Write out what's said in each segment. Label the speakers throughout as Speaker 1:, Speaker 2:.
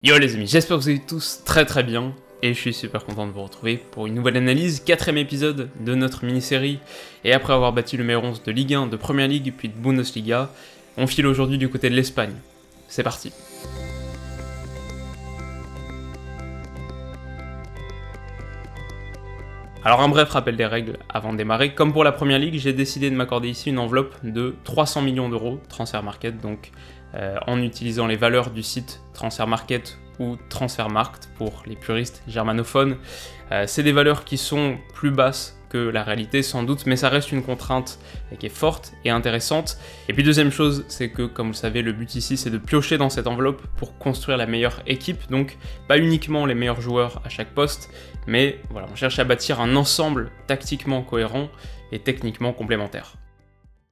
Speaker 1: Yo les amis, j'espère que vous allez tous très bien et je suis super content de vous retrouver pour une nouvelle analyse, 4ème épisode de notre mini-série. Et après avoir battu le meilleur 11 de Ligue 1, de Première Ligue puis de Bundesliga, on file aujourd'hui du côté de l'Espagne. C'est parti. Alors un bref rappel des règles avant de démarrer. Comme pour la Première Ligue, j'ai décidé de m'accorder ici une enveloppe de 300 millions d'euros, Transfermarkt, donc en utilisant les valeurs du site Transfermarkt ou Transfermarkt pour les puristes germanophones. C'est des valeurs qui sont plus basses que la réalité sans doute, mais ça reste une contrainte qui est forte et intéressante. Et puis deuxième chose, c'est que comme vous le savez, le but ici c'est de piocher dans cette enveloppe pour construire la meilleure équipe, donc pas uniquement les meilleurs joueurs à chaque poste, mais voilà, on cherche à bâtir un ensemble tactiquement cohérent et techniquement complémentaire.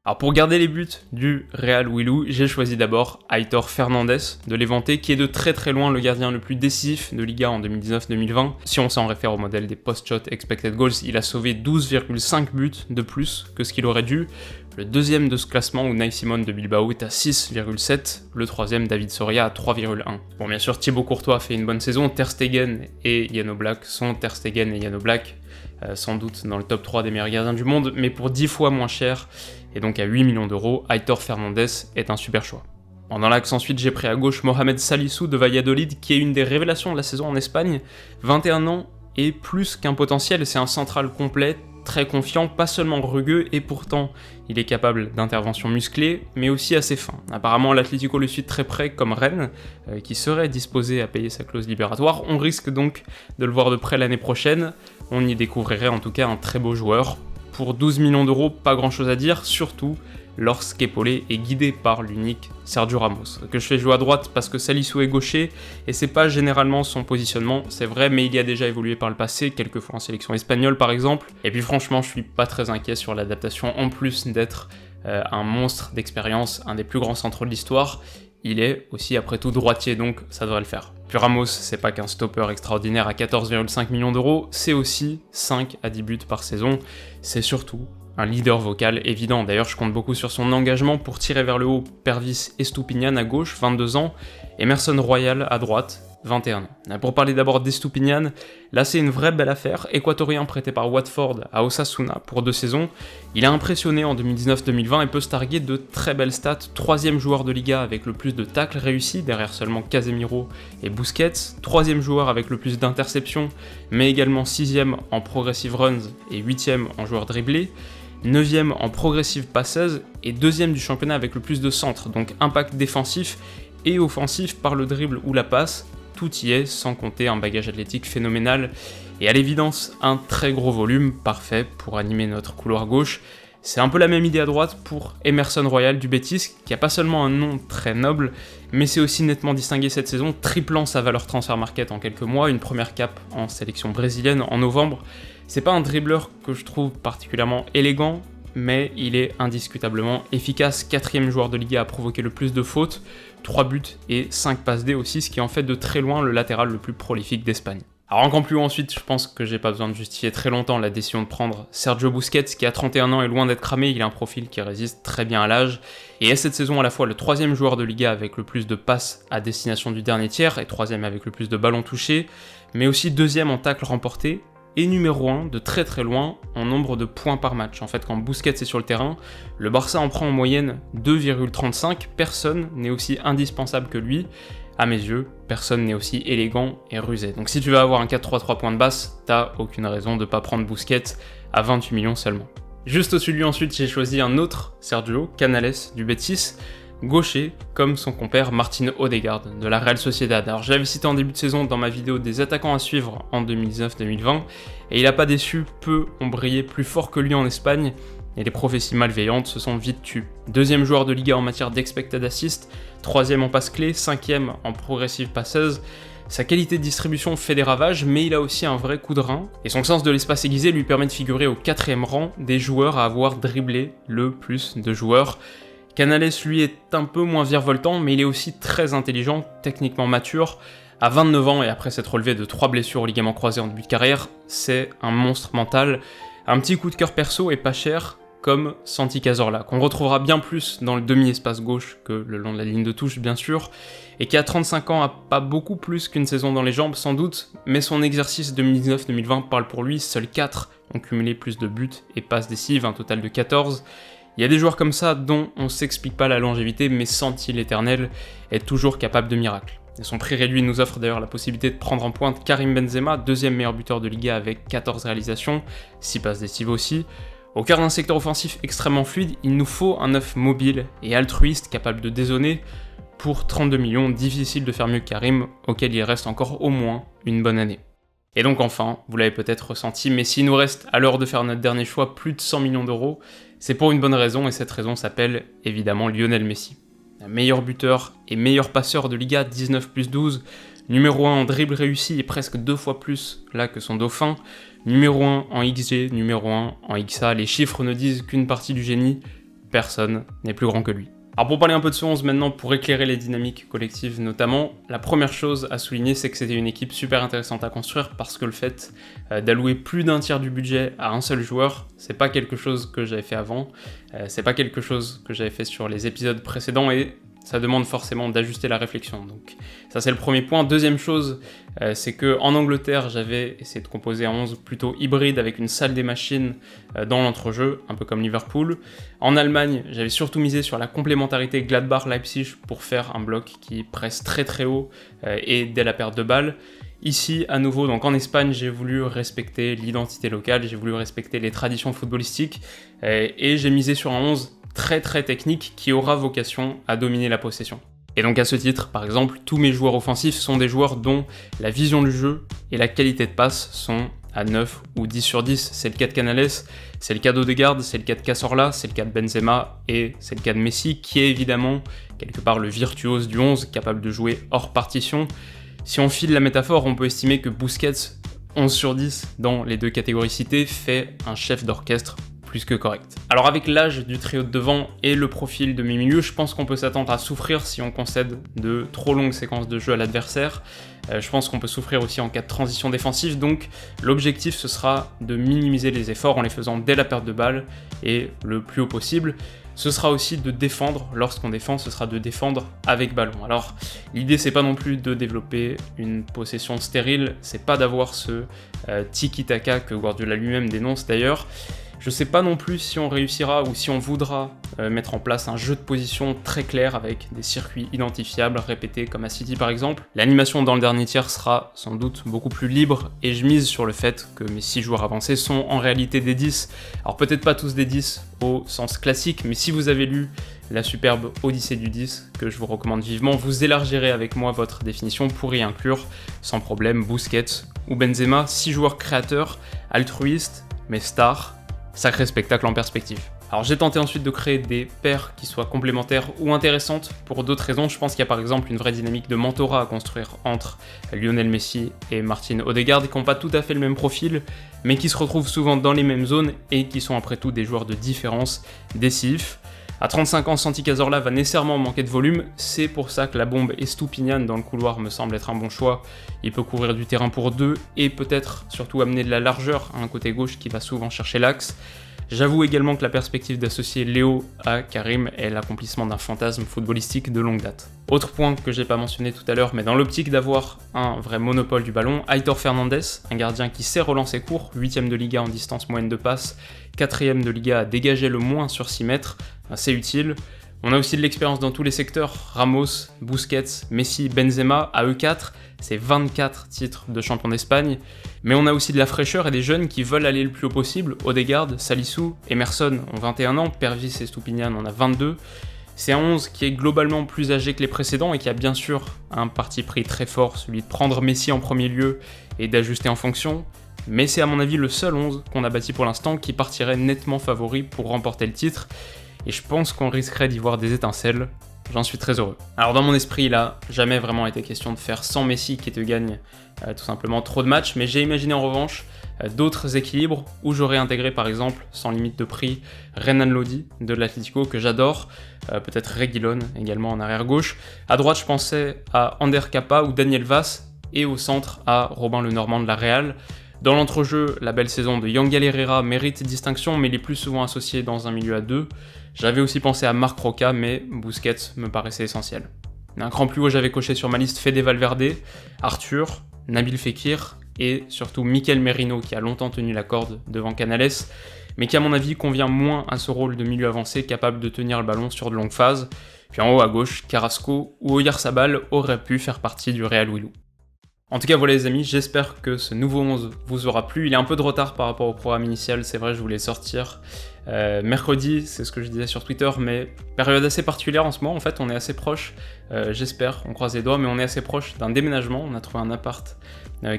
Speaker 1: Alors pour garder les buts du Real Willou, j'ai choisi d'abord Aitor Fernandez de Levante, qui est de très loin le gardien le plus décisif de Liga en 2019-2020. Si on s'en réfère au modèle des post-shot expected goals, il a sauvé 12,5 buts de plus que ce qu'il aurait dû. Le deuxième de ce classement, Unai Simon de Bilbao, est à 6,7, le troisième, David Soria, à 3,1. Bon, bien sûr, Thibaut Courtois fait une bonne saison, Ter Stegen et Jan Oblak sont Ter Stegen et Jan Oblak, sans doute dans le top 3 des meilleurs gardiens du monde, mais pour 10 fois moins cher, et donc à 8 millions d'euros, Aitor Fernandez est un super choix. Dans l'axe ensuite, j'ai pris à gauche Mohamed Salisu de Valladolid, qui est une des révélations de la saison en Espagne, 21 ans et plus qu'un potentiel, c'est un central complet, très confiant, pas seulement rugueux, et pourtant il est capable d'interventions musclées, mais aussi assez fin. Apparemment l'Atlético le suit très près comme Rennes, qui serait disposé à payer sa clause libératoire. On risque donc de le voir de près l'année prochaine, on y découvrirait en tout cas un très beau joueur. Pour 12 millions d'euros, pas grand chose à dire, surtout lorsqu'épaulé et guidé par l'unique Sergio Ramos, que je fais jouer à droite parce que Salisu est gaucher, et c'est pas généralement son positionnement, c'est vrai, mais il y a déjà évolué par le passé, quelques fois en sélection espagnole par exemple, et puis franchement je suis pas très inquiet sur l'adaptation, en plus d'être un monstre d'expérience, un des plus grands centraux de l'histoire, il est aussi après tout droitier, donc ça devrait le faire. Puis Ramos, c'est pas qu'un stopper extraordinaire à 14,5 millions d'euros, c'est aussi 5 à 10 buts par saison, c'est surtout un leader vocal évident. D'ailleurs, je compte beaucoup sur son engagement pour tirer vers le haut Pervis Estupiñán à gauche, 22 ans, Emerson Royal à droite, 21 ans. Pour parler d'abord d'Estupiñán, là c'est une vraie belle affaire, équatorien prêté par Watford à Osasuna pour 2 saisons. Il a impressionné en 2019-2020 et peut se targuer de très belles stats, 3e joueur de Liga avec le plus de tacles réussis, derrière seulement Casemiro et Busquets, 3e joueur avec le plus d'interceptions, mais également 6e en progressive runs et 8e en joueur dribblé, 9e en progressive passeuse et 2e du championnat avec le plus de centres, donc impact défensif et offensif par le dribble ou la passe, tout y est, sans compter un bagage athlétique phénoménal et à l'évidence un très gros volume, parfait pour animer notre couloir gauche. C'est un peu la même idée à droite pour Emerson Royal du Betis, qui a pas seulement un nom très noble, mais c'est aussi nettement distingué cette saison, triplant sa valeur Transfermarkt en quelques mois, une première cape en sélection brésilienne en novembre. C'est pas un dribbleur que je trouve particulièrement élégant, mais il est indiscutablement efficace, 4e joueur de Liga à provoquer le plus de fautes, 3 buts et 5 passes D aussi, ce qui en fait de très loin le latéral le plus prolifique d'Espagne. Alors encore plus haut ensuite, je pense que j'ai pas besoin de justifier très longtemps la décision de prendre Sergio Busquets, qui a 31 ans et loin d'être cramé, il a un profil qui résiste très bien à l'âge, et est cette saison à la fois le 3e joueur de Liga avec le plus de passes à destination du dernier tiers, et 3e avec le plus de ballons touchés, mais aussi 2e en tacles remportés, et numéro 1 de très loin en nombre de points par match. En fait, quand Busquets est sur le terrain, le Barça en prend en moyenne 2,35, personne n'est aussi indispensable que lui. À mes yeux, personne n'est aussi élégant et rusé. Donc si tu veux avoir un 4-3-3 points de basse, t'as aucune raison de pas prendre Busquets à 28 millions seulement. Juste au-dessus de lui ensuite, j'ai choisi un autre Sergio, Canales du Betis, gaucher, comme son compère Martin Odegaard de la Real Sociedad. Alors je l'avais cité en début de saison dans ma vidéo des attaquants à suivre en 2019-2020, et il a pas déçu, peu ont brillé plus fort que lui en Espagne, et les prophéties malveillantes se sont vite tues. 2e joueur de Liga en matière d'expected assist, 3e en passe clé, 5e en progressive passeuse. Sa qualité de distribution fait des ravages, mais il a aussi un vrai coup de rein, et son sens de l'espace aiguisé lui permet de figurer au 4e rang des joueurs à avoir dribblé le plus de joueurs. Canales, lui, est un peu moins virevoltant, mais il est aussi très intelligent, techniquement mature. À 29 ans et après s'être relevé de 3 blessures au ligament croisé en début de carrière, c'est un monstre mental. Un petit coup de cœur perso et pas cher, comme Santi Cazorla, qu'on retrouvera bien plus dans le demi-espace gauche que le long de la ligne de touche bien sûr, et qui à 35 ans a pas beaucoup plus qu'une saison dans les jambes sans doute, mais son exercice 2019-2020 parle pour lui, seuls 4 ont cumulé plus de buts et passes décisives, un total de 14. Il y a des joueurs comme ça dont on s'explique pas la longévité, mais Santi l'Éternel est toujours capable de miracles. Et son prix réduit nous offre d'ailleurs la possibilité de prendre en pointe Karim Benzema, deuxième meilleur buteur de Liga avec 14 réalisations, 6 passes décisives aussi. Au cœur d'un secteur offensif extrêmement fluide, il nous faut un neuf mobile et altruiste capable de dézonner. Pour 32 millions, difficile de faire mieux que Karim, auquel il reste encore au moins une bonne année. Et donc enfin, vous l'avez peut-être ressenti, mais s'il nous reste à l'heure de faire notre dernier choix plus de 100 millions d'euros, c'est pour une bonne raison, et cette raison s'appelle évidemment Lionel Messi. Meilleur buteur et meilleur passeur de Liga, 19+12, numéro 1 en dribble réussi et presque 2 fois plus là que son dauphin, numéro 1 en XG, numéro 1 en XA, les chiffres ne disent qu'une partie du génie, personne n'est plus grand que lui. Alors pour parler un peu de ce 11 maintenant, pour éclairer les dynamiques collectives notamment, la première chose à souligner c'est que c'était une équipe super intéressante à construire parce que le fait d'allouer plus d'un tiers du budget à un seul joueur, c'est pas quelque chose que j'avais fait avant, c'est pas quelque chose que j'avais fait sur les épisodes précédents et ça demande forcément d'ajuster la réflexion. Donc ça c'est le premier point. Deuxième chose, c'est que en Angleterre j'avais essayé de composer un 11 plutôt hybride avec une salle des machines dans l'entrejeu, un peu comme Liverpool. En Allemagne, j'avais surtout misé sur la complémentarité Gladbach-Leipzig pour faire un bloc qui presse très très haut et dès la perte de balle. Ici, à nouveau, donc en Espagne, j'ai voulu respecter l'identité locale, j'ai voulu respecter les traditions footballistiques et j'ai misé sur un 11 très très technique qui aura vocation à dominer la possession. Et donc à ce titre, par exemple, tous mes joueurs offensifs sont des joueurs dont la vision du jeu et la qualité de passe sont à 9 ou 10 sur 10. C'est le cas de Canales, c'est le cas d'Odegaard, c'est le cas de Cazorla, c'est le cas de Benzema et c'est le cas de Messi qui est évidemment quelque part le virtuose du 11 capable de jouer hors partition. Si on file la métaphore, on peut estimer que Busquets, 11 sur 10 dans les deux catégories citées, fait un chef d'orchestre plus que correct. Alors avec l'âge du trio de devant et le profil de mes milieux, je pense qu'on peut s'attendre à souffrir si on concède de trop longues séquences de jeu à l'adversaire. Je pense qu'on peut souffrir aussi en cas de transition défensive, donc l'objectif ce sera de minimiser les efforts en les faisant dès la perte de balle et le plus haut possible. Ce sera aussi de défendre, lorsqu'on défend, ce sera de défendre avec ballon. Alors l'idée c'est pas non plus de développer une possession stérile, c'est pas d'avoir ce tiki-taka que Guardiola lui-même dénonce d'ailleurs. Je sais pas non plus si on réussira ou si on voudra mettre en place un jeu de position très clair avec des circuits identifiables répétés comme à City par exemple. L'animation dans le dernier tiers sera sans doute beaucoup plus libre et je mise sur le fait que mes 6 joueurs avancés sont en réalité des 10. Alors peut-être pas tous des 10 au sens classique, mais si vous avez lu la superbe Odyssée du 10, que je vous recommande vivement, vous élargirez avec moi votre définition pour y inclure sans problème Busquets ou Benzema, 6 joueurs créateurs, altruistes, mais stars. Sacré spectacle en perspective. Alors j'ai tenté ensuite de créer des paires qui soient complémentaires ou intéressantes pour d'autres raisons. Je pense qu'il y a par exemple une vraie dynamique de mentorat à construire entre Lionel Messi et Martin Odegaard qui n'ont pas tout à fait le même profil, mais qui se retrouvent souvent dans les mêmes zones et qui sont après tout des joueurs de différence décisifs. À 35 ans, Santi Cazorla va nécessairement manquer de volume, c'est pour ça que la bombe Estupiñán dans le couloir me semble être un bon choix. Il peut couvrir du terrain pour deux et peut-être surtout amener de la largeur à un côté gauche qui va souvent chercher l'axe. J'avoue également que la perspective d'associer Léo à Karim est l'accomplissement d'un fantasme footballistique de longue date. Autre point que j'ai pas mentionné tout à l'heure, mais dans l'optique d'avoir un vrai monopole du ballon, Aitor Fernandez, un gardien qui sait relancer court, 8ème de Liga en distance moyenne de passe, 4ème de Liga à dégager le moins sur 6 mètres, c'est utile. On a aussi de l'expérience dans tous les secteurs, Ramos, Busquets, Messi, Benzema, à eux 4, c'est 24 titres de champion d'Espagne, mais on a aussi de la fraîcheur et des jeunes qui veulent aller le plus haut possible, Odegaard, Salisu, Emerson ont 21 ans, Pervis et Estupiñán en a 22, c'est un 11 qui est globalement plus âgé que les précédents et qui a bien sûr un parti pris très fort, celui de prendre Messi en premier lieu et d'ajuster en fonction, mais c'est à mon avis le seul 11 qu'on a bâti pour l'instant qui partirait nettement favori pour remporter le titre, et je pense qu'on risquerait d'y voir des étincelles, j'en suis très heureux. Alors dans mon esprit, il a jamais vraiment été question de faire sans Messi qui te gagne tout simplement trop de matchs, mais j'ai imaginé en revanche d'autres équilibres où j'aurais intégré par exemple, sans limite de prix, Renan Lodi de l'Atlético que j'adore, peut-être Reguilón également en arrière gauche. À droite, je pensais à Ander Kappa ou Daniel Vaz, et au centre à Robin Lenormand de la Real. Dans l'entrejeu, la belle saison de Yangel Herrera mérite distinction, mais il est plus souvent associé dans un milieu à 2. J'avais aussi pensé à Marc Roca, mais Busquets me paraissait essentiel. Un cran plus haut, j'avais coché sur ma liste Fede Valverde, Arthur, Nabil Fekir et surtout Mikel Merino qui a longtemps tenu la corde devant Canales, mais qui à mon avis convient moins à ce rôle de milieu avancé capable de tenir le ballon sur de longues phases. Puis en haut à gauche, Carrasco ou Oyarzabal auraient pu faire partie du Real Willu. En tout cas voilà les amis, j'espère que ce nouveau 11 vous aura plu. Il est un peu de retard par rapport au programme initial, c'est vrai, je voulais sortir mercredi, c'est ce que je disais sur Twitter, mais période assez particulière en ce moment, en fait on est assez proche, j'espère, on croise les doigts, mais on est assez proche d'un déménagement, on a trouvé un appart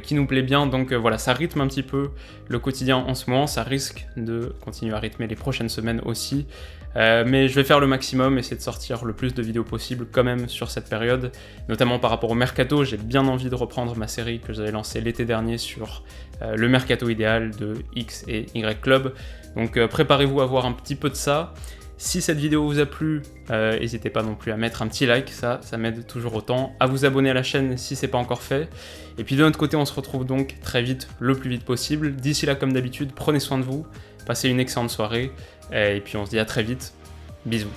Speaker 1: qui nous plaît bien, donc voilà, ça rythme un petit peu le quotidien en ce moment, ça risque de continuer à rythmer les prochaines semaines aussi, mais je vais faire le maximum, essayer de sortir le plus de vidéos possible quand même sur cette période, notamment par rapport au Mercato. J'ai bien envie de reprendre ma série que j'avais lancée l'été dernier sur le Mercato idéal de X et Y Club, donc préparez-vous à voir un petit peu de ça. Si cette vidéo vous a plu, n'hésitez pas non plus à mettre un petit like, ça m'aide toujours autant, à vous abonner à la chaîne si c'est pas encore fait, et puis de notre côté on se retrouve donc très vite, le plus vite possible. D'ici là comme d'habitude, prenez soin de vous, passez une excellente soirée, et puis on se dit à très vite, bisous.